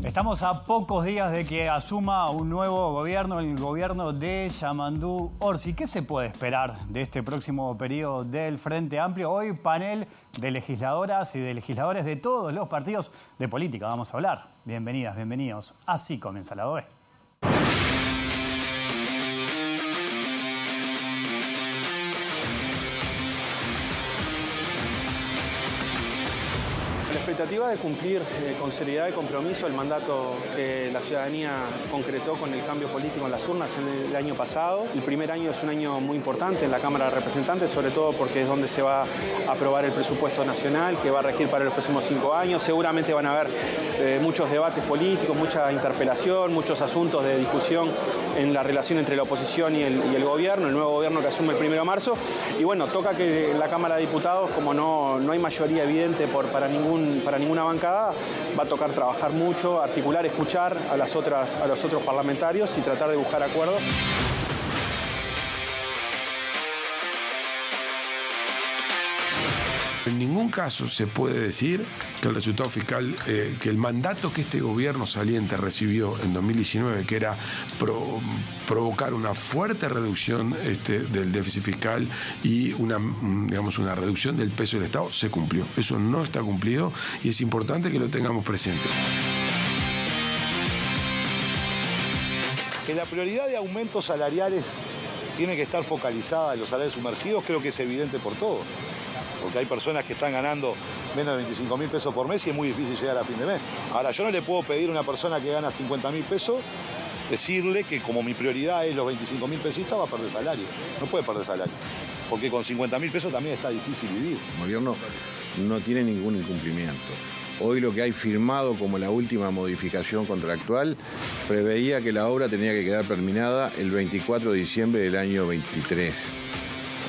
Estamos a pocos días de que asuma un nuevo gobierno, el gobierno de Yamandú Orsi. ¿Qué se puede esperar de este próximo periodo del Frente Amplio? Hoy panel de legisladoras y de legisladores de todos los partidos de política. Vamos a hablar. Bienvenidas, bienvenidos. Así comienza la OE. La expectativa de cumplir con seriedad y compromiso el mandato que la ciudadanía concretó con el cambio político en las urnas en el año pasado. El primer año es un año muy importante en la Cámara de Representantes, sobre todo porque es donde se va a aprobar el presupuesto nacional que va a regir para los próximos 5 años. Seguramente van a haber muchos debates políticos, mucha interpelación, muchos asuntos de discusión en la relación entre la oposición y el gobierno, el nuevo gobierno que asume el 1 de marzo. Y bueno, toca que la Cámara de Diputados, como no hay mayoría evidente para ninguna bancada, va a tocar trabajar mucho, articular, escuchar a los otros parlamentarios y tratar de buscar acuerdos. En ningún caso se puede decir que el resultado fiscal, que el mandato que este gobierno saliente recibió en 2019, que era provocar una fuerte reducción del déficit fiscal y una reducción del peso del Estado, se cumplió. Eso no está cumplido y es importante que lo tengamos presente. Que la prioridad de aumentos salariales tiene que estar focalizada en los salarios sumergidos, creo que es evidente por todos. Porque hay personas que están ganando menos de 25.000 pesos por mes y es muy difícil llegar a fin de mes. Ahora, yo no le puedo pedir a una persona que gana 50.000 pesos, decirle que como mi prioridad es los 25.000 pesistas, va a perder salario. No puede perder salario, porque con 50.000 pesos también está difícil vivir. El gobierno no tiene ningún incumplimiento. Hoy lo que hay firmado como la última modificación contractual preveía que la obra tenía que quedar terminada el 24 de diciembre del año 23.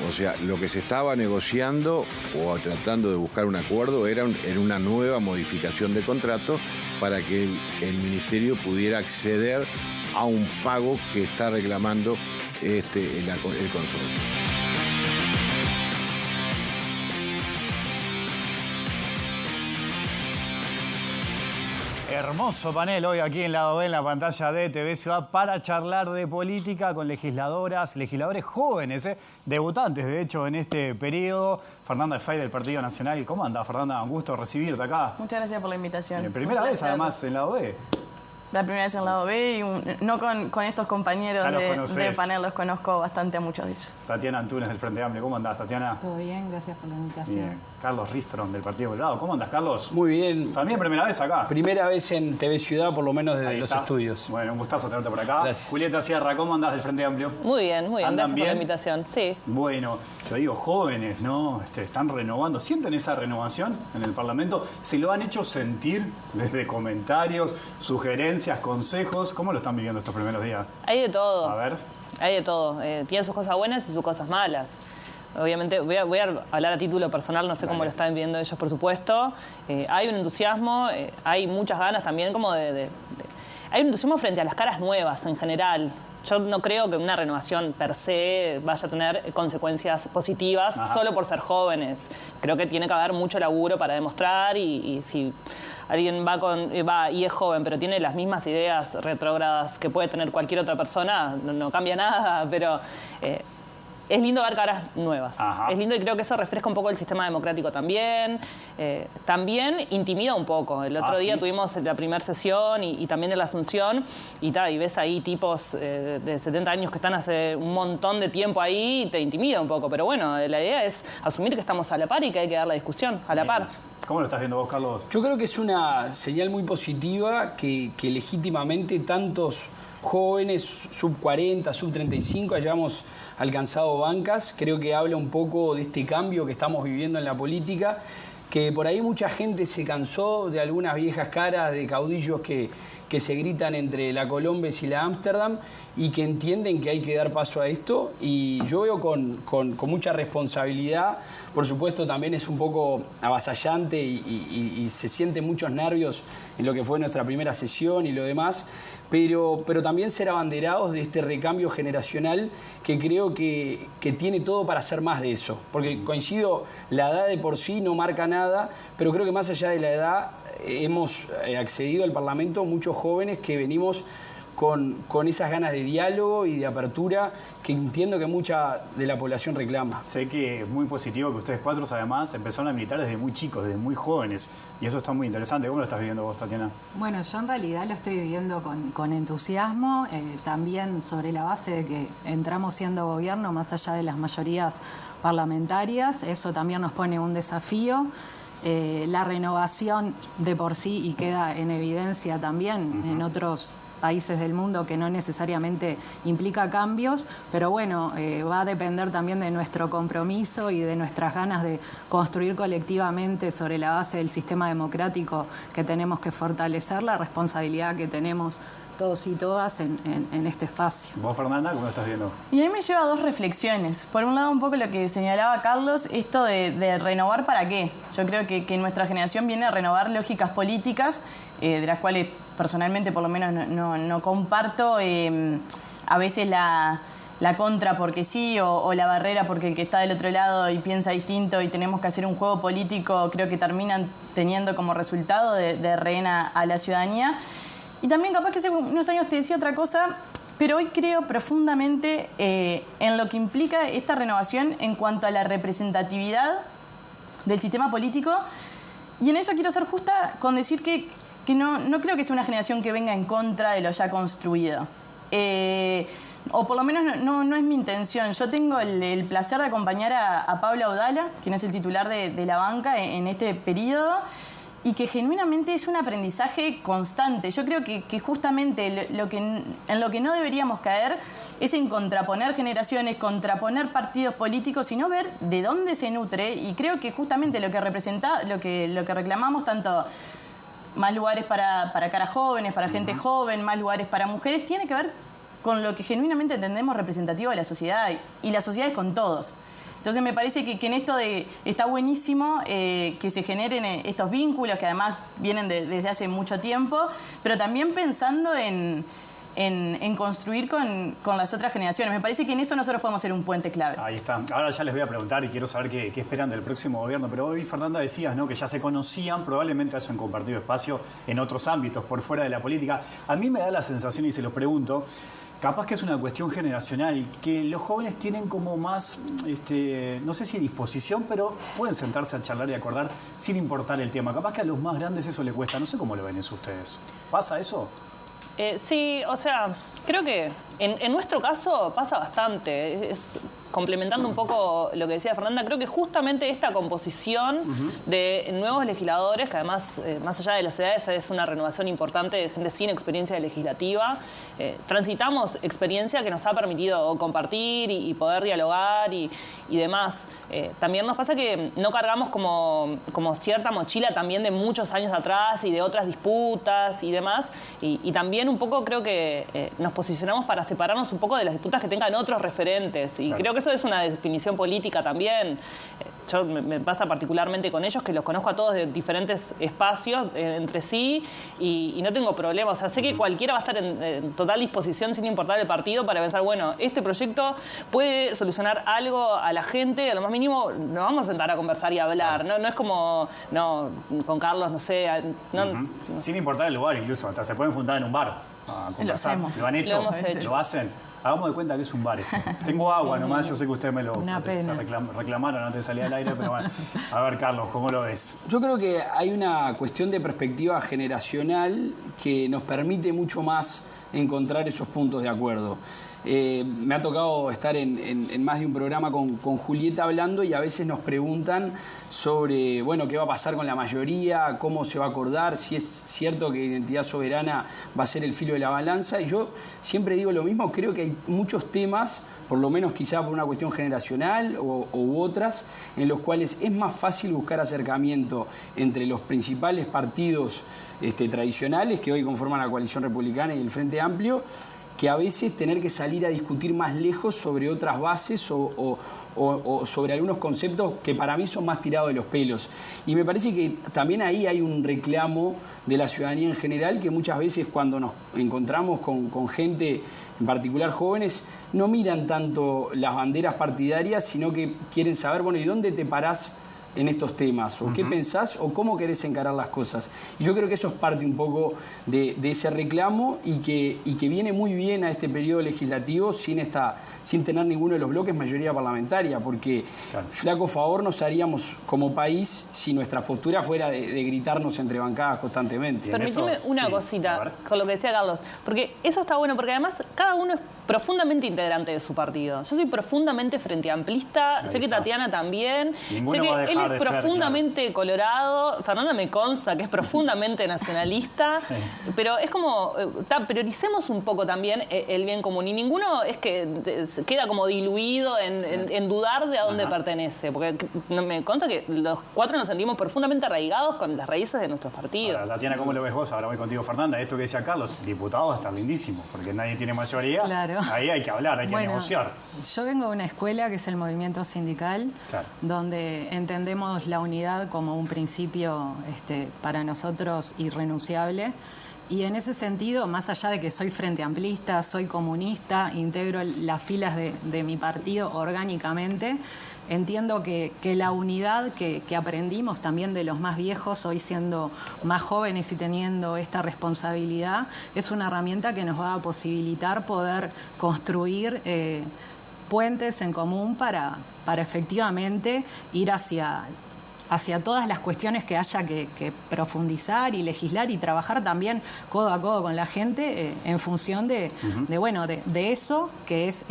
O sea, lo que se estaba negociando o tratando de buscar un acuerdo era una nueva modificación de contrato para que el ministerio pudiera acceder a un pago que está reclamando el consorcio. Hermoso panel hoy aquí en Lado B, en la pantalla de TV Ciudad, para charlar de política con legisladoras, legisladores jóvenes, debutantes de hecho en este periodo. Fernanda Fey del Partido Nacional. ¿Cómo anda, Fernanda? Un gusto recibirte acá. Muchas gracias por la invitación. Primera vez además en Lado B. La primera vez en Lado B y no con estos compañeros de panel, los conozco bastante a muchos de ellos. Tatiana Antunes del Frente Amplio. ¿Cómo andás, Tatiana? Todo bien, gracias por la invitación. Bien. Carlos Ristron del Partido Colorado. ¿Cómo andás, Carlos? Muy bien. También primera vez acá. Primera vez en TV Ciudad, por lo menos desde los estudios. Bueno, un gustazo tenerte por acá. Gracias. Julieta Sierra, ¿cómo andás del Frente Amplio? Muy bien, gracias por la invitación. Sí. Bueno, yo digo, jóvenes, ¿no? Están renovando. ¿Sienten esa renovación en el Parlamento? ¿Se lo han hecho sentir desde comentarios, sugerencias, consejos? ¿Cómo lo están viviendo estos primeros días? Hay de todo. A ver. Hay de todo. Tiene sus cosas buenas y sus cosas malas. Obviamente, voy a hablar a título personal, no sé cómo lo están viendo ellos, por supuesto. Hay un entusiasmo, hay muchas ganas también como hay un entusiasmo frente a las caras nuevas en general. Yo no creo que una renovación per se vaya a tener consecuencias positivas solo por ser jóvenes. Creo que tiene que haber mucho laburo para demostrar y si alguien va y es joven, pero tiene las mismas ideas retrógradas que puede tener cualquier otra persona, no cambia nada, pero es lindo ver caras nuevas. Es lindo y creo que eso refresca un poco el sistema democrático también. También intimida un poco. El otro día tuvimos la primera sesión y también en la Asunción y ves ahí tipos de 70 años que están hace un montón de tiempo ahí y te intimida un poco. Pero bueno, la idea es asumir que estamos a la par y que hay que dar la discusión a la par. ¿Cómo lo estás viendo vos, Carlos? Yo creo que es una señal muy positiva que legítimamente tantos jóvenes, sub 40, sub 35, hayamos alcanzado bancas. Creo que habla un poco de este cambio que estamos viviendo en la política, que por ahí mucha gente se cansó de algunas viejas caras de caudillos que se gritan entre la Colombes y la Ámsterdam y que entienden que hay que dar paso a esto. Y yo veo con mucha responsabilidad. Por supuesto, también es un poco avasallante y se sienten muchos nervios en lo que fue nuestra primera sesión y lo demás. Pero también ser abanderados de este recambio generacional que creo que tiene todo para hacer más de eso. Porque coincido, la edad de por sí no marca nada, pero creo que más allá de la edad hemos accedido al Parlamento muchos jóvenes que venimos con esas ganas de diálogo y de apertura que entiendo que mucha de la población reclama. Sé que es muy positivo que ustedes cuatro, además, empezaron a militar desde muy chicos, desde muy jóvenes, y eso está muy interesante. ¿Cómo lo estás viviendo vos, Tatiana? Bueno, yo en realidad lo estoy viviendo con entusiasmo, también sobre la base de que entramos siendo gobierno más allá de las mayorías parlamentarias. Eso también nos pone un desafío. La renovación de por sí, y queda en evidencia también en otros países del mundo, que no necesariamente implica cambios, pero bueno, va a depender también de nuestro compromiso y de nuestras ganas de construir colectivamente sobre la base del sistema democrático que tenemos que fortalecer, la responsabilidad que tenemos todos y todas en este espacio. ¿Vos, Fernanda, cómo lo estás viendo? Y a mí me lleva a dos reflexiones. Por un lado, un poco lo que señalaba Carlos, esto de renovar para qué. Yo creo que nuestra generación viene a renovar lógicas políticas, de las cuales personalmente por lo menos no comparto a veces la contra porque sí o la barrera porque el que está del otro lado y piensa distinto y tenemos que hacer un juego político, creo que terminan teniendo como resultado de rehén a la ciudadanía. Y también capaz que hace unos años te decía otra cosa, pero hoy creo profundamente en lo que implica esta renovación en cuanto a la representatividad del sistema político, y en eso quiero ser justa con decir que no creo que sea una generación que venga en contra de lo ya construido. O por lo menos no es mi intención. Yo tengo el placer de acompañar a Pablo Audala, quien es el titular de la banca en este periodo, y que genuinamente es un aprendizaje constante. Yo creo que justamente en lo que no deberíamos caer es en contraponer generaciones, contraponer partidos políticos, sino ver de dónde se nutre, y creo que justamente lo que representa, lo que reclamamos tanto más lugares para caras jóvenes, para gente joven, más lugares para mujeres, tiene que ver con lo que genuinamente entendemos representativo de la sociedad, y la sociedad es con todos. Entonces me parece que en esto está buenísimo que se generen estos vínculos que además vienen desde hace mucho tiempo, pero también pensando en construir con las otras generaciones. Me parece que en eso nosotros podemos ser un puente clave. Ahí está. Ahora ya les voy a preguntar y quiero saber qué esperan del próximo gobierno. Pero hoy, Fernanda, decías, ¿no?, que ya se conocían, probablemente hayan compartido espacio en otros ámbitos, por fuera de la política. A mí me da la sensación, y se los pregunto, capaz que es una cuestión generacional, que los jóvenes tienen como más, no sé si disposición, pero pueden sentarse a charlar y acordar sin importar el tema. Capaz que a los más grandes eso les cuesta. No sé cómo lo ven eso ustedes. ¿Pasa eso? Sí, o sea, creo que en nuestro caso pasa bastante. Complementando un poco lo que decía Fernanda, creo que justamente esta composición de nuevos legisladores, que además, más allá de las edades, es una renovación importante de gente sin experiencia legislativa, transitamos experiencia que nos ha permitido compartir y poder dialogar y demás. También nos pasa que no cargamos como cierta mochila también de muchos años atrás y de otras disputas y demás, y también un poco creo que nos posicionamos para separarnos un poco de las disputas que tengan otros referentes, y claro, creo que eso es una definición política también. Yo me pasa particularmente con ellos, que los conozco a todos de diferentes espacios entre sí, y no tengo problema. O sea, sé que cualquiera va a estar en total disposición, sin importar el partido, para pensar, bueno, este proyecto puede solucionar algo a la gente, a lo más mínimo nos vamos a sentar a conversar y a hablar. No es como, con Carlos, no sé. Sin importar el lugar, incluso. Hasta se pueden juntar en un bar a conversar. ¿Lo han hecho? ¿Lo hacen? Hagamos de cuenta que es un bar. Tengo agua nomás, yo sé que usted me lo reclamaron antes de salir al aire, pero bueno. A ver, Carlos, ¿cómo lo ves? Yo creo que hay una cuestión de perspectiva generacional que nos permite mucho más encontrar esos puntos de acuerdo. Me ha tocado estar en más de un programa con Julieta hablando, y a veces nos preguntan sobre, bueno, qué va a pasar con la mayoría, cómo se va a acordar, si es cierto que Identidad Soberana va a ser el filo de la balanza. Y yo siempre digo lo mismo, creo que hay muchos temas, por lo menos quizá por una cuestión generacional u otras, en los cuales es más fácil buscar acercamiento entre los principales partidos tradicionales que hoy conforman la coalición republicana y el Frente Amplio, que a veces tener que salir a discutir más lejos sobre otras bases o sobre algunos conceptos que para mí son más tirados de los pelos. Y me parece que también ahí hay un reclamo de la ciudadanía en general, que muchas veces cuando nos encontramos con gente, en particular jóvenes, no miran tanto las banderas partidarias, sino que quieren saber, bueno, ¿y dónde te parás en estos temas? ¿O qué pensás? ¿O cómo querés encarar las cosas? Y yo creo que eso es parte un poco de ese reclamo y que viene muy bien a este periodo legislativo sin tener ninguno de los bloques mayoría parlamentaria, porque flaco favor nos haríamos como país si nuestra postura fuera de gritarnos entre bancadas constantemente. Permitime una cosita con lo que decía Carlos, porque eso está bueno, porque además cada uno es profundamente integrante de su partido. Yo soy profundamente frenteamplista, sé que Tatiana también, Ninguno sé va a que él dejar es de ser, profundamente colorado, Fernanda me consta que es profundamente nacionalista, pero es como, prioricemos un poco también el bien común, y ninguno es que queda como diluido en dudar de a dónde pertenece, porque me consta que los cuatro nos sentimos profundamente arraigados con las raíces de nuestros partidos. Ahora, Tatiana, ¿cómo lo ves vos? Ahora voy contigo, Fernanda. Esto que decía Carlos, diputado está lindísimo, porque nadie tiene mayoría. Claro. Ahí hay que hablar, hay que negociar. Yo vengo de una escuela que es el movimiento sindical, donde entendemos la unidad como un principio para nosotros irrenunciable. Y en ese sentido, más allá de que soy frenteamplista, soy comunista, integro las filas de mi partido orgánicamente, entiendo que la unidad que aprendimos también de los más viejos, hoy siendo más jóvenes y teniendo esta responsabilidad, es una herramienta que nos va a posibilitar poder construir puentes en común para efectivamente ir hacia todas las cuestiones que haya que profundizar y legislar y trabajar también codo a codo con la gente en función de eso que es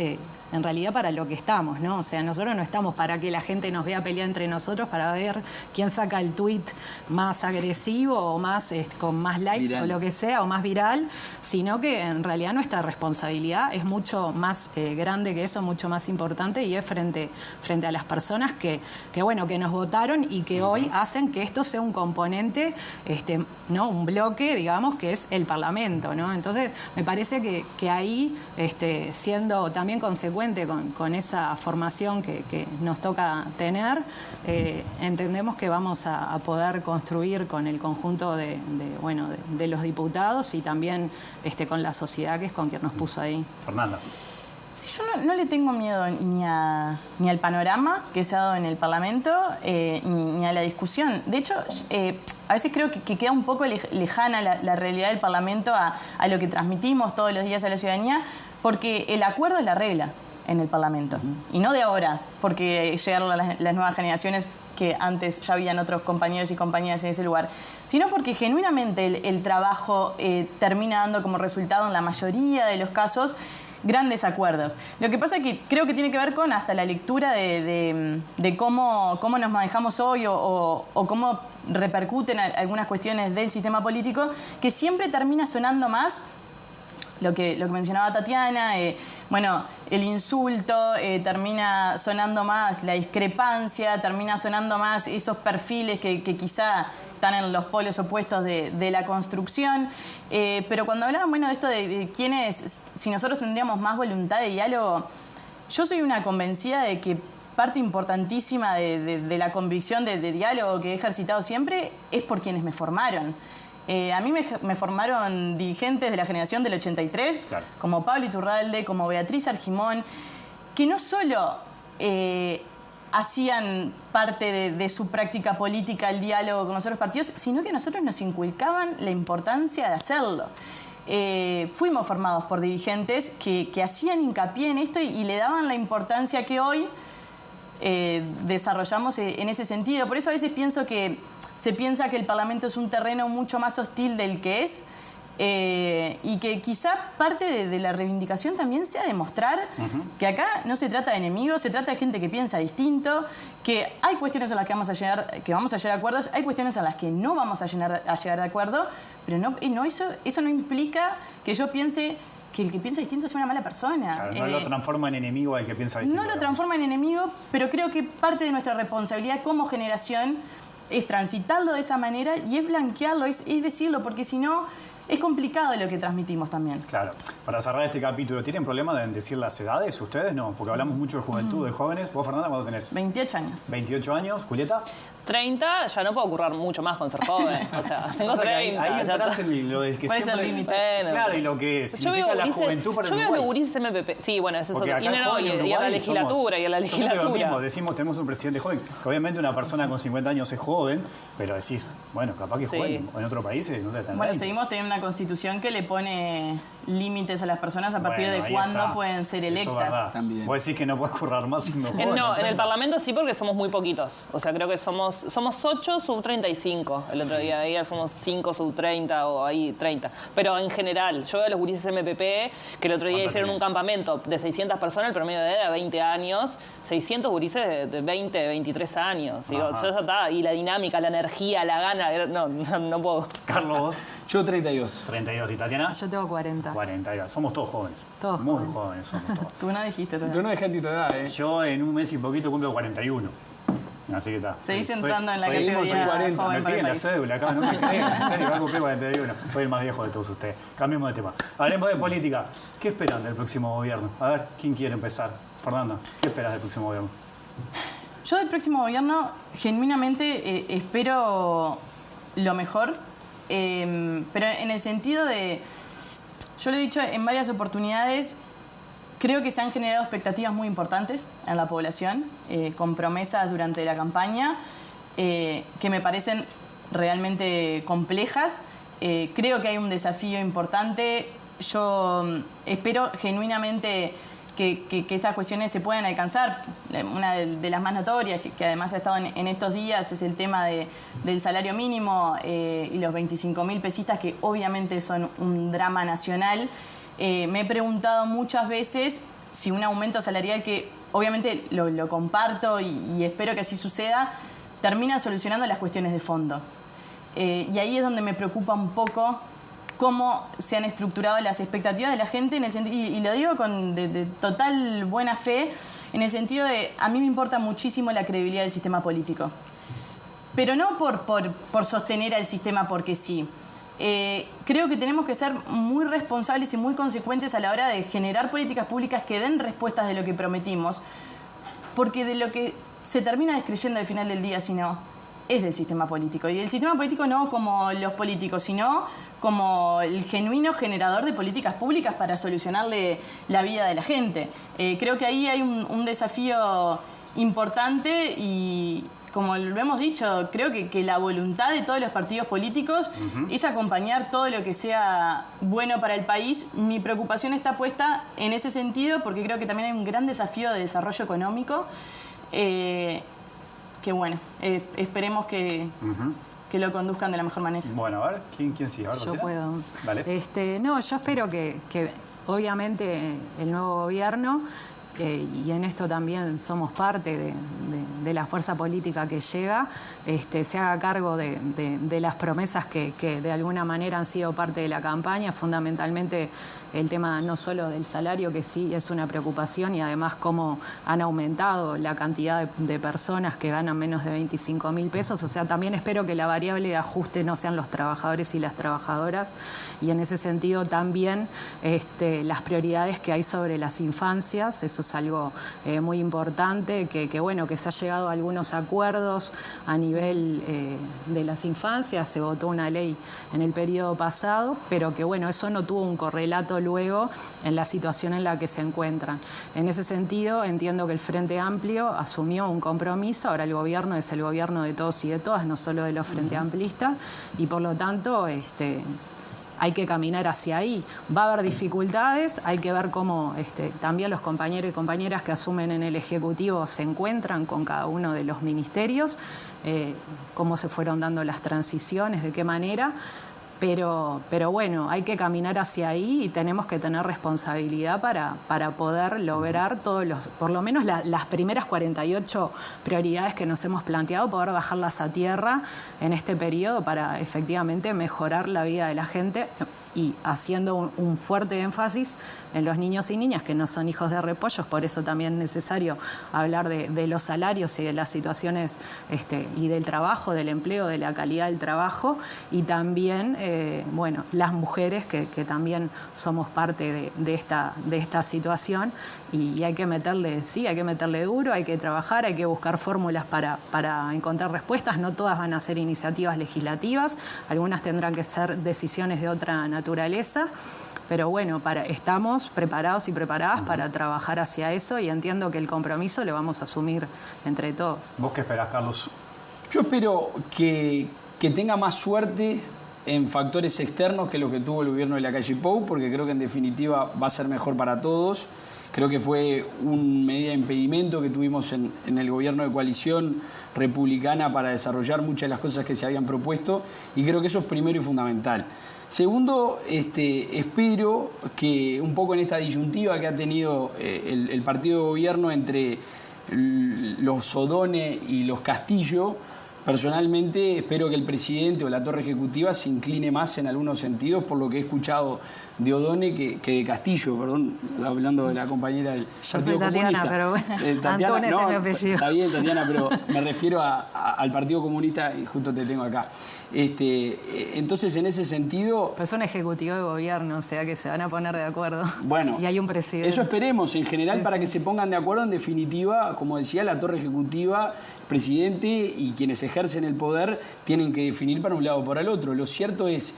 en realidad para lo que estamos, ¿no? O sea, nosotros no estamos para que la gente nos vea pelear entre nosotros para ver quién saca el tuit más agresivo o más con más likes viral, o lo que sea, o más viral, sino que en realidad nuestra responsabilidad es mucho más grande que eso, mucho más importante, y es frente a las personas que nos votaron y que hoy hacen que esto sea un componente, ¿no? Un bloque, digamos, que es el Parlamento, ¿no? Entonces, me parece que ahí, siendo también consecuente con esa formación que nos toca tener, entendemos que vamos a poder construir con el conjunto de los diputados y también con la sociedad, que es con quien nos puso ahí. Fernanda. Sí, yo no le tengo miedo ni al panorama que se ha dado en el Parlamento, ni a la discusión. De hecho, a veces creo que queda un poco lejana la realidad del Parlamento a lo que transmitimos todos los días a la ciudadanía, porque el acuerdo es la regla en el Parlamento. Y no de ahora, porque llegaron las nuevas generaciones que antes ya habían otros compañeros y compañeras en ese lugar, sino porque genuinamente el trabajo termina dando como resultado en la mayoría de los casos grandes acuerdos. Lo que pasa es que creo que tiene que ver con hasta la lectura de cómo nos manejamos hoy o cómo repercuten algunas cuestiones del sistema político, que siempre termina sonando más lo que mencionaba Tatiana, el insulto, termina sonando más la discrepancia, termina sonando más esos perfiles que quizá están en los polos opuestos de la construcción. Pero cuando hablaban, de esto de quiénes, si nosotros tendríamos más voluntad de diálogo, yo soy una convencida de que parte importantísima de la convicción de diálogo que he ejercitado siempre es por quienes me formaron. A mí me formaron dirigentes de la generación del 83, como Pablo Iturralde, como Beatriz Argimón, que no solo hacían parte de su práctica política el diálogo con los otros partidos, sino que a nosotros nos inculcaban la importancia de hacerlo. Fuimos formados por dirigentes que hacían hincapié en esto y le daban la importancia que hoy desarrollamos en ese sentido. Por eso a veces se piensa que el Parlamento es un terreno mucho más hostil del que es, y que quizá parte de la reivindicación también sea demostrar que acá no se trata de enemigos, se trata de gente que piensa distinto, que hay cuestiones en las que vamos a llegar a acuerdos, hay cuestiones en las que no vamos a llegar de acuerdo, pero eso no implica que yo piense que el que piensa distinto es una mala persona. Claro, no lo transforma en enemigo al que piensa distinto. No lo transforma en enemigo, pero creo que parte de nuestra responsabilidad como generación es transitarlo de esa manera y es blanquearlo, es decirlo, porque si no es complicado lo que transmitimos también. Claro. Para cerrar este capítulo, ¿tienen problema en decir las edades? ¿Ustedes no? Porque hablamos mucho de juventud, de jóvenes. ¿Vos, Fernanda, cuánto tenés? 28 años. 28 años. ¿Julieta? 30, ya no puedo currar mucho más con ser joven. O sea, tengo 30. Ahí entras en lo de que ¿Cuál es el siempre... límite? Bueno. Claro, y lo que significa la juventud para el Yo veo Uruguay. los gurises MPP. Sí, bueno, eso es Porque otro. acá Y, joven en a la Uruguay legislatura, y a la somos lo mismo, legislatura. decimos, tenemos un presidente joven. Que obviamente una persona con 50 años es joven, pero decís, bueno, capaz que es Sí. joven. En otros países, no sé, tan Bueno, 20. seguimos teniendo una constitución que le pone límites a las personas a partir Bueno, de ahí cuándo está. pueden ser Eso es electas. verdad. También. Vos decís que no puedes currar más siendo joven. No, en el 30. Parlamento sí, porque somos muy poquitos. O sea, creo que somos 8 sub 35. El otro día somos 5 sub 30 o ahí 30. Pero en general, yo veo a los gurises MPP que el otro día hicieron tienen? un campamento de 600 personas, el promedio de edad era 20 años, 600 gurises de 20, 23 años. Digo, Ajá. yo ya está, y la dinámica, la energía, la gana, no puedo. Carlos, vos, Yo 32. 32. ¿Y Tatiana? Yo tengo 40. 40. Somos todos jóvenes. Todos Muy jóvenes. jóvenes somos todos. Tú no dijiste todavía. Tú no dejaste tu edad, ¿eh? Yo en un mes y poquito cumplo 41. Así que está. Seguís Soy- entrando en la seguimos categoría en 40. joven Me para el piden la país. cédula acá, no me creen. En serio, va a cumplir 41. Soy el más viejo de todos ustedes. Cambiemos de tema. Hablemos de política. ¿Qué esperan del próximo gobierno? A ver, ¿quién quiere empezar? Fernando, ¿qué esperas del próximo gobierno? Yo del próximo gobierno genuinamente espero lo mejor, pero en el sentido de, yo lo he dicho en varias oportunidades, creo que se han generado expectativas muy importantes en la población, con promesas durante la campaña, que me parecen realmente complejas. Creo que hay un desafío importante. Yo espero genuinamente que esas cuestiones se puedan alcanzar. Una de las más notorias, que además ha estado en estos días, es el tema del salario mínimo y los 25.000 pesistas, que obviamente son un drama nacional. Me he preguntado muchas veces si un aumento salarial, que obviamente lo comparto y espero que así suceda, termina solucionando las cuestiones de fondo. Y ahí es donde me preocupa un poco cómo se han estructurado las expectativas de la gente, en el y lo digo de total buena fe, en el sentido de, a mí me importa muchísimo la credibilidad del sistema político. Pero no por sostener al sistema porque sí. Creo que tenemos que ser muy responsables y muy consecuentes a la hora de generar políticas públicas que den respuestas de lo que prometimos, porque de lo que se termina descreyendo al final del día, si no, es del sistema político. Y el sistema político no como los políticos, sino como el genuino generador de políticas públicas para solucionarle la vida de la gente. Creo que ahí hay un desafío importante y, como lo hemos dicho, creo que la voluntad de todos los partidos políticos es acompañar todo lo que sea bueno para el país. Mi preocupación está puesta en ese sentido porque creo que también hay un gran desafío de desarrollo económico. Que bueno, esperemos que lo conduzcan de la mejor manera. Bueno, a ver, ¿quién sigue? A ver, Yo Tatiana. puedo. Dale. No, yo espero que obviamente el nuevo gobierno, y en esto también somos parte de la fuerza política que llega, se haga cargo de las promesas que de alguna manera han sido parte de la campaña, fundamentalmente el tema no solo del salario, que sí es una preocupación, y además cómo han aumentado la cantidad de personas que ganan menos de 25.000 pesos. O sea, también espero que la variable de ajuste no sean los trabajadores y las trabajadoras, y en ese sentido también las prioridades que hay sobre las infancias. Eso es algo muy importante, que bueno, que se ha llegado a algunos acuerdos a nivel de las infancias. Se votó una ley en el periodo pasado, pero que bueno, eso no tuvo un correlato luego en la situación en la que se encuentran. En ese sentido, entiendo que el Frente Amplio asumió un compromiso. Ahora el gobierno es el gobierno de todos y de todas, no solo de los Frente Amplistas, y por lo tanto hay que caminar hacia ahí. Va a haber dificultades, hay que ver cómo también los compañeros y compañeras que asumen en el Ejecutivo se encuentran con cada uno de los ministerios, cómo se fueron dando las transiciones, de qué manera. Pero bueno, hay que caminar hacia ahí y tenemos que tener responsabilidad para poder lograr por lo menos las primeras 48 prioridades que nos hemos planteado, poder bajarlas a tierra en este periodo para efectivamente mejorar la vida de la gente y haciendo un fuerte énfasis en los niños y niñas que no son hijos de repollos. Por eso también es necesario hablar de los salarios y de las situaciones y del trabajo, del empleo, de la calidad del trabajo, y también las mujeres que también somos parte de esta situación, y hay que meterle duro, hay que trabajar, hay que buscar fórmulas para encontrar respuestas. No todas van a ser iniciativas legislativas, algunas tendrán que ser decisiones de otra naturaleza. Pero bueno, estamos preparados y preparadas para trabajar hacia eso, y entiendo que el compromiso lo vamos a asumir entre todos. ¿Vos qué esperás, Carlos? Yo espero que tenga más suerte en factores externos que lo que tuvo el gobierno de Lacalle Pou, porque creo que en definitiva va a ser mejor para todos. Creo que fue una medida de impedimento que tuvimos en el gobierno de coalición republicana para desarrollar muchas de las cosas que se habían propuesto, y creo que eso es primero y fundamental. Segundo, espero que un poco en esta disyuntiva que ha tenido el partido de gobierno entre los O'Donnell y los Castillo, personalmente espero que el presidente o la torre ejecutiva se incline más en algunos sentidos por lo que he escuchado de O'Donnell que de Castillo, perdón, hablando de la compañera del Partido Tatiana, Comunista. Pero bueno, Antunes es mi apellido. Está bien, Tatiana, pero me refiero al Partido Comunista, y justo te tengo acá. Entonces, en ese sentido... Pero son ejecutivos de gobierno, o sea que se van a poner de acuerdo. Bueno, y hay un presidente. Eso esperemos, en general, para que se pongan de acuerdo. En definitiva, como decía, la torre ejecutiva, presidente y quienes ejercen el poder tienen que definir para un lado o para el otro. Lo cierto es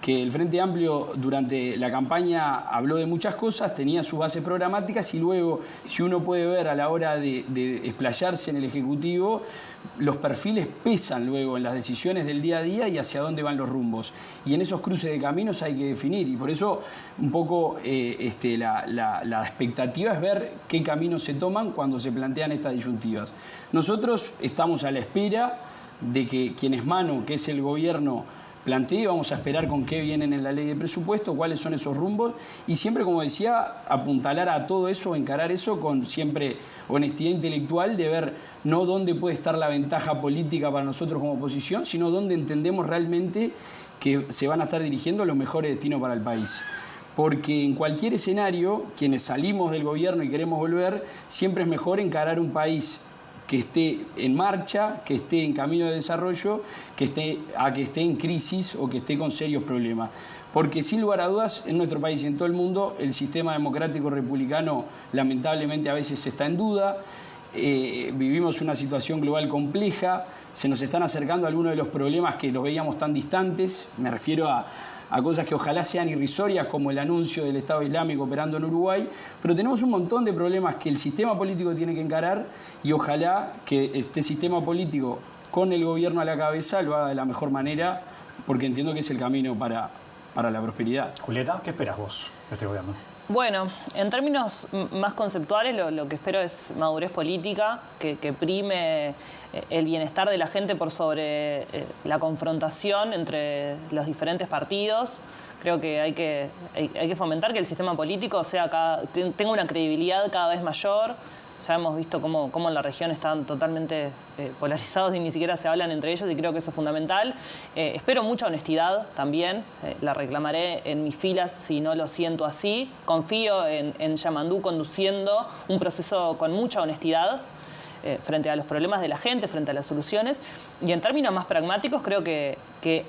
que el Frente Amplio durante la campaña habló de muchas cosas, tenía sus bases programáticas, y luego, si uno puede ver a la hora de explayarse en el Ejecutivo, los perfiles pesan luego en las decisiones del día a día y hacia dónde van los rumbos. Y en esos cruces de caminos hay que definir, y por eso un poco la expectativa es ver qué caminos se toman cuando se plantean estas disyuntivas. Nosotros estamos a la espera de que quienes mano, que es el gobierno, plantee, vamos a esperar con qué vienen en la ley de presupuesto, cuáles son esos rumbos, y siempre, como decía, apuntalar a todo eso, encarar eso con siempre honestidad intelectual de ver no dónde puede estar la ventaja política para nosotros como oposición, sino dónde entendemos realmente que se van a estar dirigiendo los mejores destinos para el país. Porque en cualquier escenario, quienes salimos del gobierno y queremos volver, siempre es mejor encarar un país que esté en marcha, que esté en camino de desarrollo, que esté en crisis o que esté con serios problemas. Porque sin lugar a dudas, en nuestro país y en todo el mundo, el sistema democrático republicano lamentablemente a veces está en duda. Vivimos una situación global compleja, se nos están acercando algunos de los problemas que los veíamos tan distantes. Me refiero a cosas que ojalá sean irrisorias, como el anuncio del Estado Islámico operando en Uruguay, pero tenemos un montón de problemas que el sistema político tiene que encarar, y ojalá que este sistema político, con el gobierno a la cabeza, lo haga de la mejor manera, porque entiendo que es el camino para la prosperidad. Julieta, ¿qué esperas vos de este gobierno? Bueno, en términos más conceptuales, lo que espero es madurez política, que prime el bienestar de la gente por sobre la confrontación entre los diferentes partidos. Creo que hay que fomentar que el sistema político tenga una credibilidad cada vez mayor. Ya hemos visto cómo en la región están totalmente polarizados y ni siquiera se hablan entre ellos, y creo que eso es fundamental. Espero mucha honestidad también, la reclamaré en mis filas si no lo siento así. Confío en Yamandú conduciendo un proceso con mucha honestidad frente a los problemas de la gente, frente a las soluciones. Y en términos más pragmáticos, creo que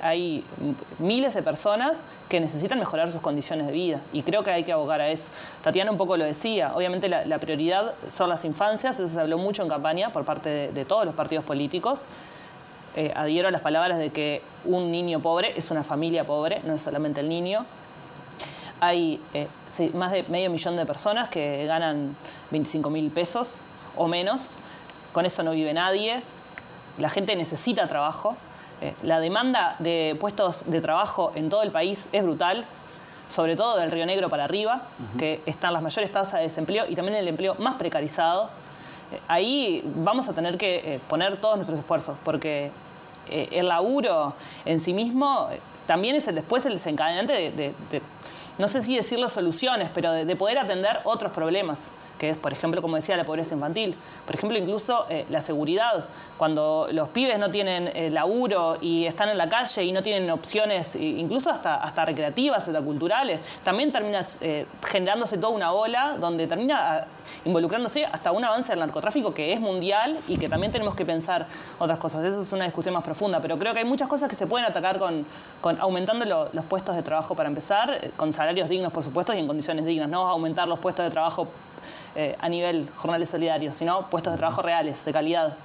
hay miles de personas que necesitan mejorar sus condiciones de vida, y creo que hay que abogar a eso. Tatiana un poco lo decía, obviamente la prioridad son las infancias, eso se habló mucho en campaña por parte de todos los partidos políticos. Adhiero a las palabras de que un niño pobre es una familia pobre, no es solamente el niño. Hay más de 500.000 de personas que ganan 25.000 pesos o menos. Con eso no vive nadie. La gente necesita trabajo. La demanda de puestos de trabajo en todo el país es brutal, sobre todo del Río Negro para arriba, que están las mayores tasas de desempleo y también el empleo más precarizado. Ahí vamos a tener que poner todos nuestros esfuerzos, porque el laburo en sí mismo también es después el desencadenante de no sé si decirlo soluciones, pero de poder atender otros problemas que es, por ejemplo, como decía, la pobreza infantil. Por ejemplo, incluso la seguridad. Cuando los pibes no tienen laburo y están en la calle y no tienen opciones, incluso hasta recreativas, hasta culturales, también termina generándose toda una ola donde termina involucrándose hasta un avance del narcotráfico que es mundial y que también tenemos que pensar otras cosas. Eso es una discusión más profunda, pero creo que hay muchas cosas que se pueden atacar con aumentando los puestos de trabajo para empezar, con salarios dignos, por supuesto, y en condiciones dignas, no aumentar los puestos de trabajo a nivel jornales solidarios, sino puestos de trabajo reales, de calidad.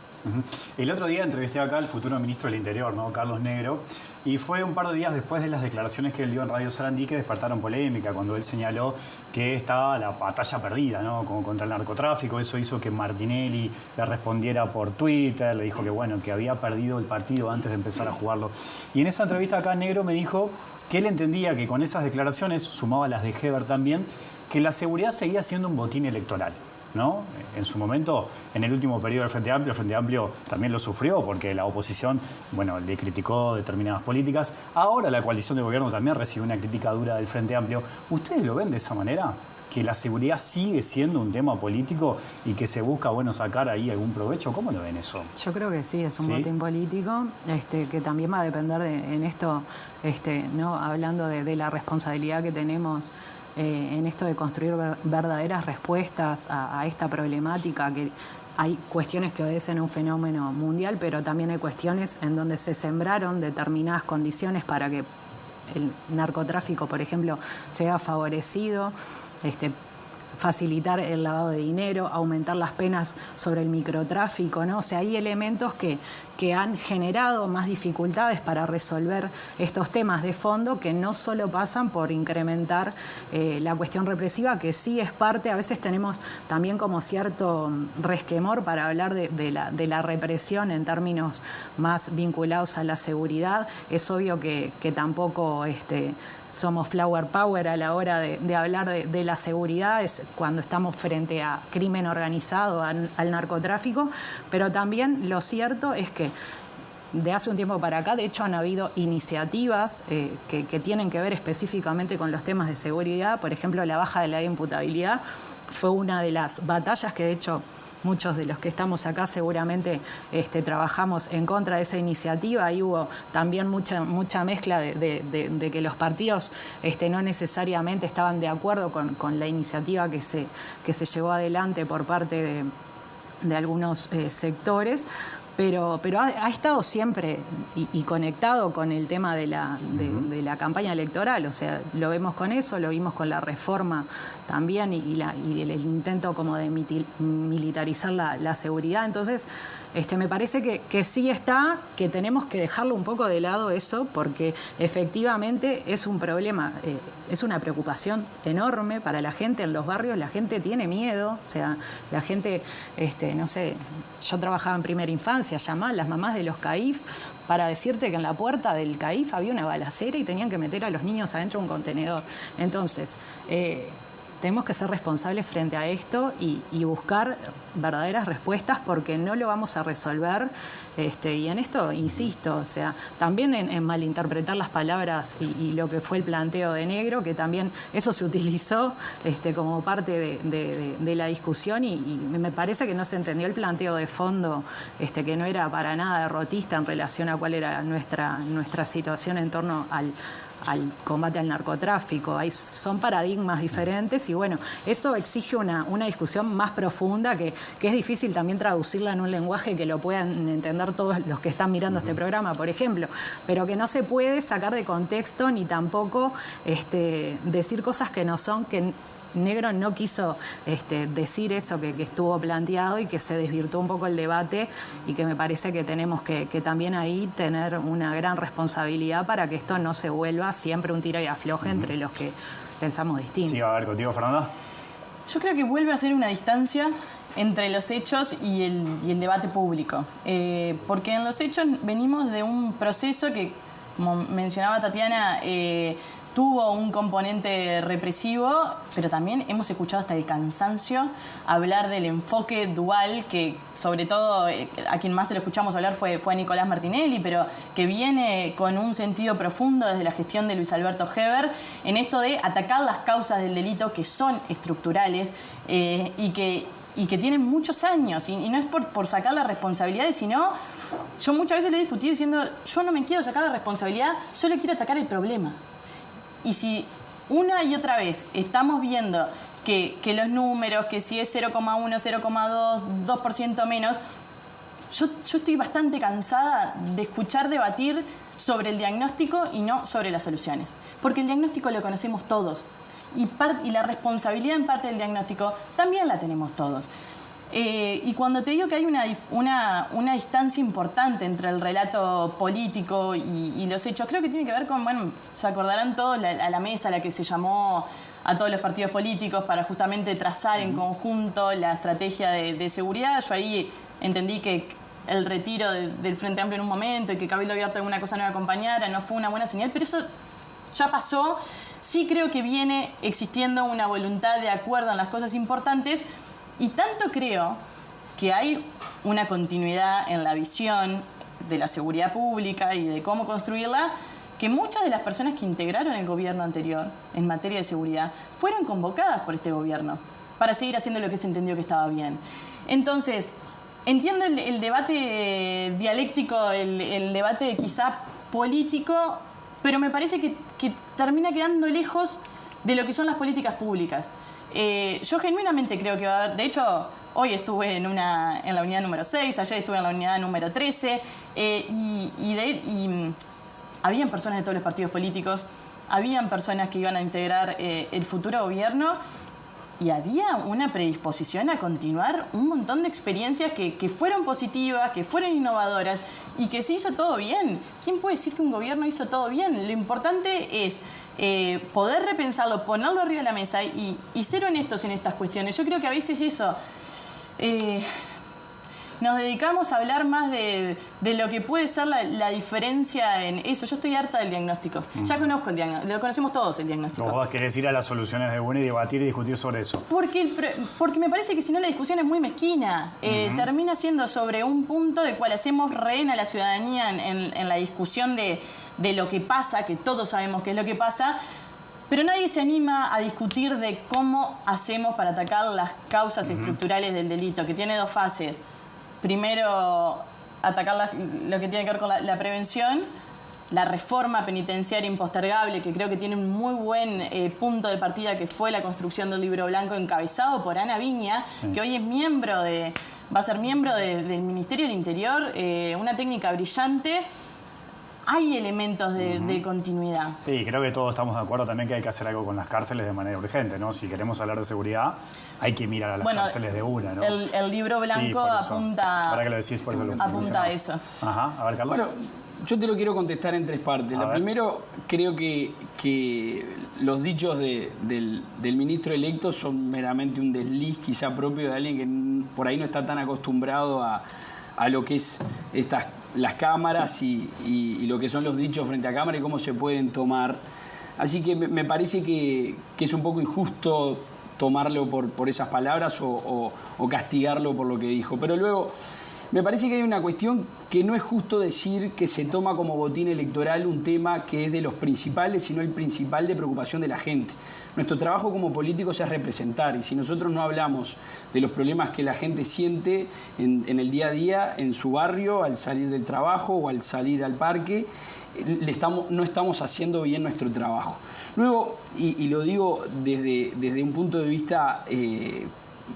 El otro día entrevisté acá al futuro ministro del Interior, ¿no? Carlos Negro, y fue un par de días después de las declaraciones que él dio en Radio Sarandí que despertaron polémica, cuando él señaló que estaba la batalla perdida, ¿no? Contra el narcotráfico. Eso hizo que Martinelli le respondiera por Twitter, le dijo que, bueno, que había perdido el partido antes de empezar a jugarlo. Y en esa entrevista acá Negro me dijo que él entendía que con esas declaraciones, sumaba las de Heber también, que la seguridad seguía siendo un botín electoral, ¿no? En su momento, en el último periodo del el Frente Amplio también lo sufrió porque la oposición, bueno, le criticó determinadas políticas. Ahora la coalición de gobierno también recibe una crítica dura del Frente Amplio. ¿Ustedes lo ven de esa manera? ¿Que la seguridad sigue siendo un tema político y que se busca, bueno, sacar ahí algún provecho? ¿Cómo lo ven eso? Yo creo que sí, es un botín político, que también va a depender en esto, ¿no? Hablando de la responsabilidad que tenemos en esto de construir verdaderas respuestas a esta problemática, que hay cuestiones que obedecen a un fenómeno mundial, pero también hay cuestiones en donde se sembraron determinadas condiciones para que el narcotráfico, por ejemplo, sea favorecido, facilitar el lavado de dinero, aumentar las penas sobre el microtráfico, ¿no? O sea, hay elementos que han generado más dificultades para resolver estos temas de fondo, que no solo pasan por incrementar la cuestión represiva, que sí es parte. A veces tenemos también como cierto resquemor para hablar de la represión en términos más vinculados a la seguridad. Es obvio que tampoco somos flower power a la hora de hablar de la seguridad, es cuando estamos frente a crimen organizado, al narcotráfico, pero también lo cierto es que de hace un tiempo para acá, de hecho, han habido iniciativas que tienen que ver específicamente con los temas de seguridad. Por ejemplo, la baja de la imputabilidad fue una de las batallas que, de hecho, muchos de los que estamos acá seguramente trabajamos en contra de esa iniciativa. Ahí hubo también mucha mezcla de que los partidos no necesariamente estaban de acuerdo con la iniciativa que se llevó adelante por parte de algunos sectores. Pero ha estado siempre y conectado con el tema de la campaña electoral. O sea, lo vemos con eso, lo vimos con la reforma también y el intento como de militarizar la seguridad. Entonces, me parece que sí está, que tenemos que dejarlo un poco de lado eso, porque efectivamente es un problema, es una preocupación enorme para la gente en los barrios. La gente tiene miedo, o sea, la gente, no sé, yo trabajaba en primera infancia, llamá las mamás de los CAIF para decirte que en la puerta del CAIF había una balacera y tenían que meter a los niños adentro de un contenedor. Entonces, tenemos que ser responsables frente a esto y buscar verdaderas respuestas, porque no lo vamos a resolver. Y en esto, insisto, o sea, también en malinterpretar las palabras y lo que fue el planteo de Negro, que también eso se utilizó como parte de la discusión y me parece que no se entendió el planteo de fondo, que no era para nada derrotista en relación a cuál era nuestra situación en torno al combate al narcotráfico. Son paradigmas diferentes y bueno, eso exige una discusión más profunda que es difícil también traducirla en un lenguaje que lo puedan entender todos los que están mirando este programa, por ejemplo, pero que no se puede sacar de contexto ni tampoco decir cosas que no son, que Negro no quiso decir eso que estuvo planteado y que se desvirtuó un poco el debate, y que me parece que tenemos que también ahí tener una gran responsabilidad para que esto no se vuelva siempre un tira y afloje entre los que pensamos distinto. Sí, a ver, contigo, Fernanda. Yo creo que vuelve a ser una distancia entre los hechos y el debate público, porque en los hechos venimos de un proceso que, como mencionaba Tatiana, tuvo un componente represivo, pero también hemos escuchado hasta el cansancio hablar del enfoque dual, que sobre todo a quien más se lo escuchamos hablar fue a Nicolás Martinelli, pero que viene con un sentido profundo desde la gestión de Luis Alberto Heber, en esto de atacar las causas del delito que son estructurales y que tienen muchos años, y no es por sacar las responsabilidades, sino yo muchas veces lo he discutido diciendo, yo no me quiero sacar la responsabilidad, solo quiero atacar el problema. Y si una y otra vez estamos viendo que los números, que si es 0,1, 0,2, 2% menos, yo estoy bastante cansada de escuchar debatir sobre el diagnóstico y no sobre las soluciones. Porque el diagnóstico lo conocemos todos. Y la responsabilidad en parte del diagnóstico también la tenemos todos. Y cuando te digo que hay una distancia importante entre el relato político y los hechos, creo que tiene que ver con, bueno, se acordarán todos a la mesa a la que se llamó a todos los partidos políticos para justamente trazar en conjunto la estrategia de seguridad. Yo ahí entendí que el retiro del Frente Amplio en un momento y que Cabildo Abierto alguna cosa no me acompañara no fue una buena señal, pero eso ya pasó. Sí creo que viene existiendo una voluntad de acuerdo en las cosas importantes. Y tanto creo que hay una continuidad en la visión de la seguridad pública y de cómo construirla, que muchas de las personas que integraron el gobierno anterior en materia de seguridad fueron convocadas por este gobierno para seguir haciendo lo que se entendió que estaba bien. Entonces, entiendo el debate dialéctico, el debate quizá político, pero me parece que termina quedando lejos de lo que son las políticas públicas. Yo genuinamente creo que va a haber, de hecho, hoy estuve en la unidad número 6, ayer estuve en la unidad número 13, y habían personas de todos los partidos políticos, habían personas que iban a integrar el futuro gobierno, y había una predisposición a continuar un montón de experiencias que fueron positivas, que fueron innovadoras y que se hizo todo bien. ¿Quién puede decir que un gobierno hizo todo bien? Lo importante es poder repensarlo, ponerlo arriba de la mesa y ser honestos en estas cuestiones. Yo creo que a veces eso... nos dedicamos a hablar más de lo que puede ser la diferencia en eso. Yo estoy harta del diagnóstico. Ya conozco el diagnóstico, lo conocemos todos el diagnóstico. Vos querés ir a las soluciones de una y debatir y discutir sobre eso. Porque me parece que si no la discusión es muy mezquina. Termina siendo sobre un punto del cual hacemos rehén a la ciudadanía en la discusión de lo que pasa, que todos sabemos qué es lo que pasa, pero nadie se anima a discutir de cómo hacemos para atacar las causas estructurales del delito, que tiene dos fases. Primero, atacar lo que tiene que ver con la prevención, la reforma penitenciaria impostergable, que creo que tiene un muy buen punto de partida, que fue la construcción del libro blanco encabezado por Ana Viña, que hoy es va a ser miembro del Ministerio del Interior, una técnica brillante. Hay elementos de continuidad. Sí, creo que todos estamos de acuerdo también que hay que hacer algo con las cárceles de manera urgente, ¿no? Si queremos hablar de seguridad, hay que mirar a las cárceles de una, ¿no? El libro blanco apunta... Ahora que lo decís, por eso lo apunta a eso. Ajá, a ver, Carlos. Bueno, yo te lo quiero contestar en tres partes. La primero, creo que los dichos del ministro electo son meramente un desliz quizá propio de alguien que por ahí no está tan acostumbrado a lo que es las cámaras y lo que son los dichos frente a cámara y cómo se pueden tomar. Así que me parece que es un poco injusto tomarlo por esas palabras o castigarlo por lo que dijo. Pero luego, me parece que hay una cuestión que no es justo decir que se toma como botín electoral un tema que es de los principales, sino el principal de preocupación de la gente. Nuestro trabajo como políticos es representar, y si nosotros no hablamos de los problemas que la gente siente en el día a día, en su barrio, al salir del trabajo o al salir al parque, no estamos haciendo bien nuestro trabajo. Luego, y lo digo desde un punto de vista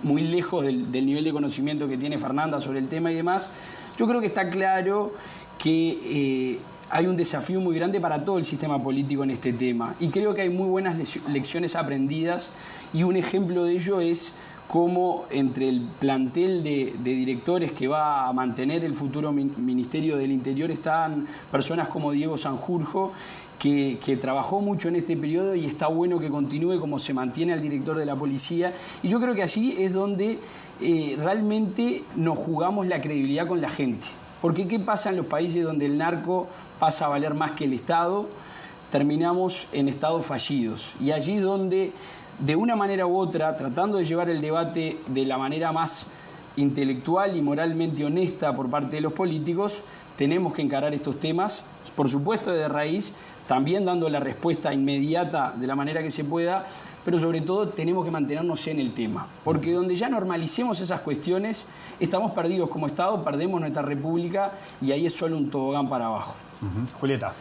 muy lejos del nivel de conocimiento que tiene Fernanda sobre el tema y demás, yo creo que está claro que hay un desafío muy grande para todo el sistema político en este tema. Y creo que hay muy buenas lecciones aprendidas, y un ejemplo de ello es cómo entre el plantel de directores que va a mantener el futuro Ministerio del Interior están personas como Diego Sanjurjo, que trabajó mucho en este periodo y está bueno que continúe como se mantiene al director de la policía. Y yo creo que allí es donde realmente nos jugamos la credibilidad con la gente. Porque ¿qué pasa en los países donde el narco pasa a valer más que el Estado? terminamos en estados fallidos. Y allí es donde, de una manera u otra, tratando de llevar el debate de la manera más intelectual y moralmente honesta por parte de los políticos, tenemos que encarar estos temas, por supuesto de raíz, también dando la respuesta inmediata de la manera que se pueda, pero sobre todo tenemos que mantenernos en el tema, porque donde ya normalicemos esas cuestiones, estamos perdidos como Estado, perdemos nuestra república y ahí es solo un tobogán para abajo. Julieta.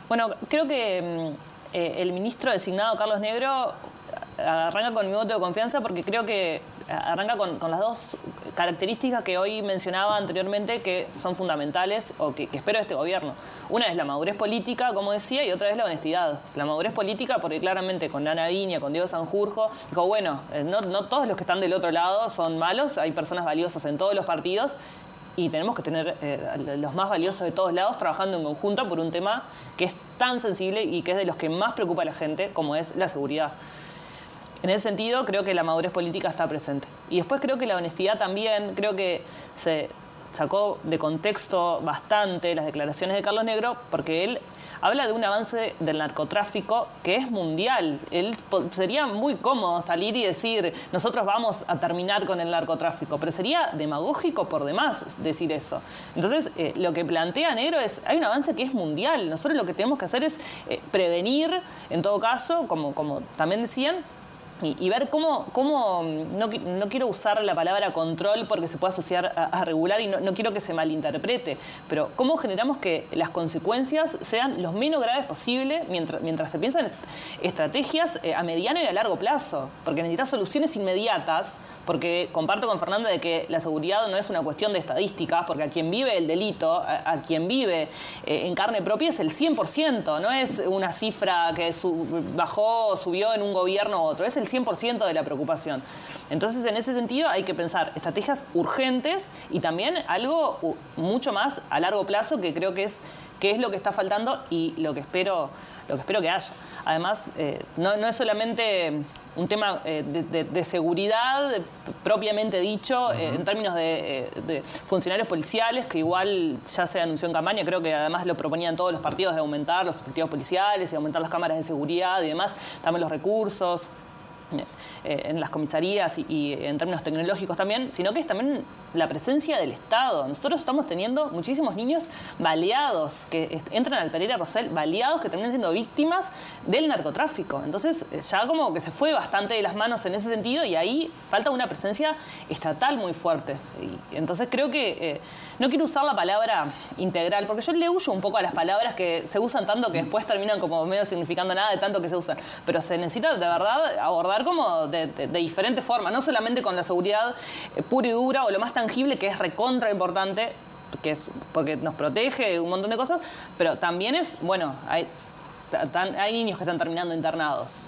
Bueno, creo que el ministro designado, Carlos Negro, arranca con mi voto de confianza porque creo que arranca con las dos características que hoy mencionaba anteriormente que son fundamentales o que espero de este gobierno. Una es la madurez política, como decía, y otra es la honestidad. La madurez política porque claramente con Ana Viña, con Diego Sanjurjo, dijo, bueno, no todos los que están del otro lado son malos, hay personas valiosas en todos los partidos y tenemos que tener los más valiosos de todos lados trabajando en conjunto por un tema que es tan sensible y que es de los que más preocupa a la gente, como es la seguridad. En ese sentido, creo que la madurez política está presente. Y después creo que la honestidad también, creo que se sacó de contexto bastante las declaraciones de Carlos Negro, porque él habla de un avance del narcotráfico que es mundial. Sería muy cómodo salir y decir, nosotros vamos a terminar con el narcotráfico, pero sería demagógico por demás decir eso. Entonces, lo que plantea Negro es, hay un avance que es mundial. Nosotros lo que tenemos que hacer es prevenir, en todo caso, como también decían, y ver cómo no quiero usar la palabra control porque se puede asociar a regular y no quiero que se malinterprete, pero cómo generamos que las consecuencias sean los menos graves posible mientras se piensan estrategias a mediano y a largo plazo, porque necesitas soluciones inmediatas, porque comparto con Fernanda de que la seguridad no es una cuestión de estadísticas, porque a quien vive el delito, a quien vive en carne propia es el 100%, no es una cifra que bajó o subió en un gobierno u otro, es el 100% de la preocupación. Entonces, en ese sentido, hay que pensar estrategias urgentes y también algo mucho más a largo plazo, que creo que es lo que está faltando y lo que espero que haya. Además, no es solamente un tema de seguridad propiamente dicho, en términos de funcionarios policiales, que igual ya se anunció en campaña, creo que además lo proponían todos los partidos de aumentar los efectivos policiales y aumentar las cámaras de seguridad y demás, también los recursos en las comisarías y en términos tecnológicos también, sino que es también la presencia del Estado. Nosotros estamos teniendo muchísimos niños baleados, que entran al Pereira Rosell baleados, que terminan siendo víctimas del narcotráfico. Entonces ya como que se fue bastante de las manos en ese sentido y ahí falta una presencia estatal muy fuerte. Y entonces creo que no quiero usar la palabra integral, porque yo le huyo un poco a las palabras que se usan tanto que después terminan como medio significando nada de tanto que se usan. Pero se necesita de verdad abordar como de diferentes formas, no solamente con la seguridad pura y dura o lo más tangible, que es recontra importante, que es porque nos protege un montón de cosas, pero también es, bueno, hay niños que están terminando internados.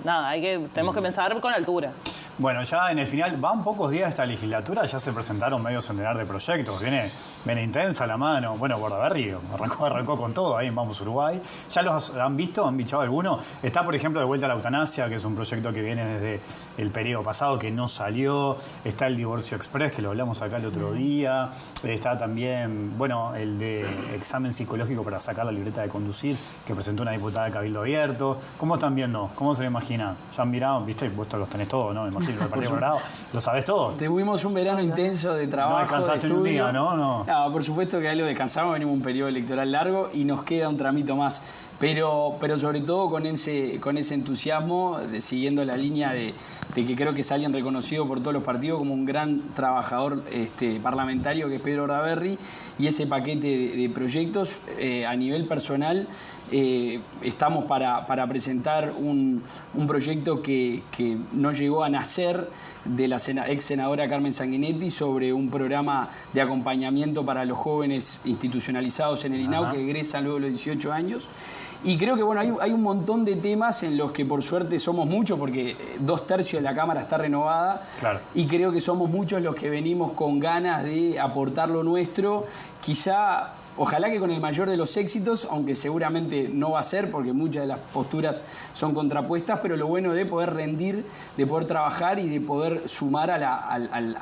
Nada, tenemos que pensar con altura. Bueno, ya en el final, van pocos días de esta legislatura, ya se presentaron medio centenar de proyectos, viene intensa la mano. Bueno, Bordaberry arrancó con todo ahí en Vamos Uruguay. ¿Ya los han visto? ¿Han bichado alguno? Está, por ejemplo, de vuelta a la eutanasia, que es un proyecto que viene desde el periodo pasado, que no salió. Está el divorcio express, que lo hablamos acá el otro día. Está también, bueno, el de examen psicológico para sacar la libreta de conducir, que presentó una diputada de Cabildo Abierto. ¿Cómo están viendo? ¿Cómo se lo imaginan? ¿Ya han mirado? ¿Viste? Vos los tenés todos, ¿no? Imagino. El Partido Colorado, ¿lo sabés todo? Tuvimos un verano intenso de trabajo, no descansaste de estudio. Un día, ¿no? No, por supuesto que ahí lo descansamos, venimos un periodo electoral largo y nos queda un tramito más. Pero sobre todo con ese entusiasmo, siguiendo la línea de que creo que es alguien reconocido por todos los partidos como un gran trabajador parlamentario, que es Pedro Bordaberry, y ese paquete de proyectos a nivel personal. Estamos para presentar un proyecto que no llegó a nacer de la ex senadora Carmen Sanguinetti sobre un programa de acompañamiento para los jóvenes institucionalizados en el INAU que egresan luego de los 18 años. Y creo que bueno, hay un montón de temas en los que por suerte somos muchos, porque 2/3 de la Cámara está renovada. Claro. Y creo que somos muchos los que venimos con ganas de aportar lo nuestro, quizá Ojalá que con el mayor de los éxitos, aunque seguramente no va a ser, porque muchas de las posturas son contrapuestas, pero lo bueno de poder rendir, de poder trabajar y de poder sumar a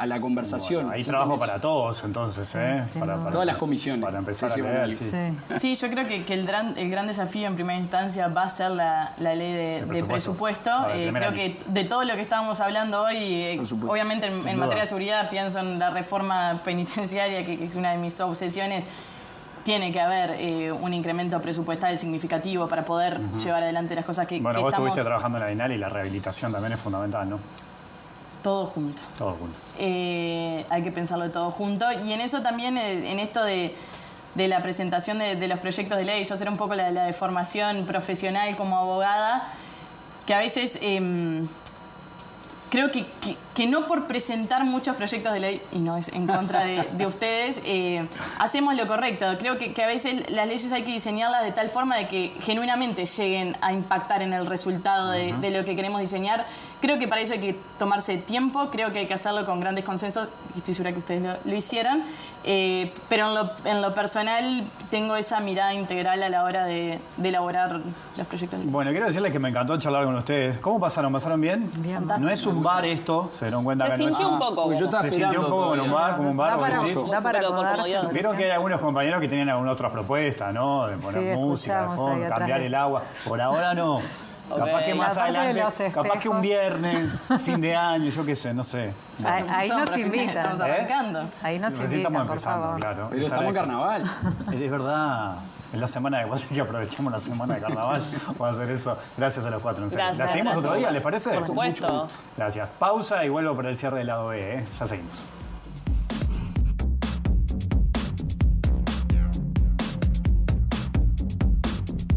la conversación. Bueno, hay trabajo para todos, entonces, para todas las comisiones. Para empezar a leer, sí, yo creo que el gran desafío en primera instancia va a ser la ley de presupuesto. Creo que de todo lo que estábamos hablando hoy, obviamente en materia de seguridad pienso en la reforma penitenciaria, que es una de mis obsesiones. Tiene que haber un incremento presupuestal significativo para poder llevar adelante las cosas que vos estamos... estuviste trabajando en la Bienal y la rehabilitación también es fundamental, ¿no? Todo junto. Todo junto. Hay que pensarlo todo junto. Y en eso también, en esto de la presentación de los proyectos de ley, yo seré un poco la de formación profesional como abogada, que a veces... creo que no por presentar muchos proyectos de ley, y no es en contra de ustedes, hacemos lo correcto. Creo que a veces las leyes hay que diseñarlas de tal forma de que genuinamente lleguen a impactar en el resultado de lo que queremos diseñar. Creo que para eso hay que tomarse tiempo, creo que hay que hacerlo con grandes consensos, y estoy segura que ustedes lo hicieran, pero en lo personal tengo esa mirada integral a la hora de elaborar los proyectos de ley. Bueno, quiero decirles que me encantó charlar con ustedes. ¿Cómo pasaron? ¿Pasaron bien? Bien. No es un bar esto, se dieron cuenta que no es... Se sintió un poco. Se sintió un poco como un bar, Da para acomodarse. Creo que hay algunos compañeros que tenían algunas otras propuestas, ¿no? De poner música, de fondo, cambiar el agua. Por ahora no. Capaz que más adelante, capaz que un viernes, fin de año, yo qué sé, no sé. Ahí nos invitan. Estamos arrancando. Ahí nos Recién estamos invitan, por empezando, favor. claro. Pero estamos en carnaval. Es verdad. Es la semana de... Así que aprovechemos la semana de carnaval. Vamos a hacer eso. Gracias a los cuatro, en serio. Gracias, ¿La seguimos otro día, les parece? Por supuesto. Gracias. Pausa y vuelvo para el cierre del lado B, ¿eh? Ya seguimos.